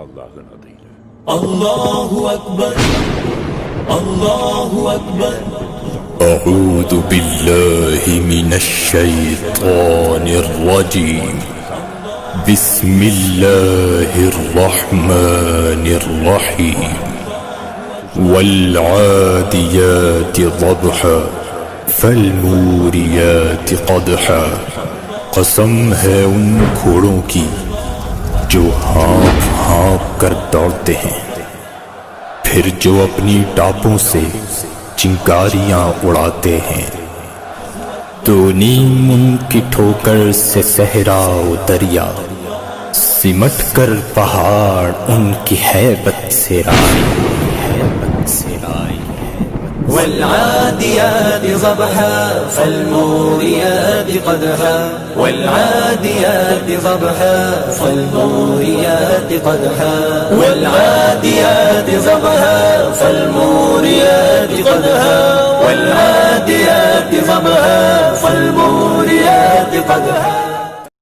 Allah'ın adıyla. Allahu Ekber, Allahu Ekber. أعوذ بالله من الشيطان الرجيم. بسم الله الرحمن الرحيم. والعاديات ضبحا فالموريات قدحا. قسم ہے ان گھوڑوں کی جو ہانپ ہانپ کر دوڑتے ہیں، پھر جو اپنی ٹاپوں سے چنگاریاں اڑاتے ہیں. تو نیم ان کی ٹھوکر سے صحرا و دریا، سمٹ کر پہاڑ ان کی ہیبت سے رائی. والعاديات ضبحا فالموريات قدحا. والعاديات ضبحا فالموريات قدحا. والعاديات ضبحا فالموريات قدحا. والعاديات ضبحا فالموريات قدحا.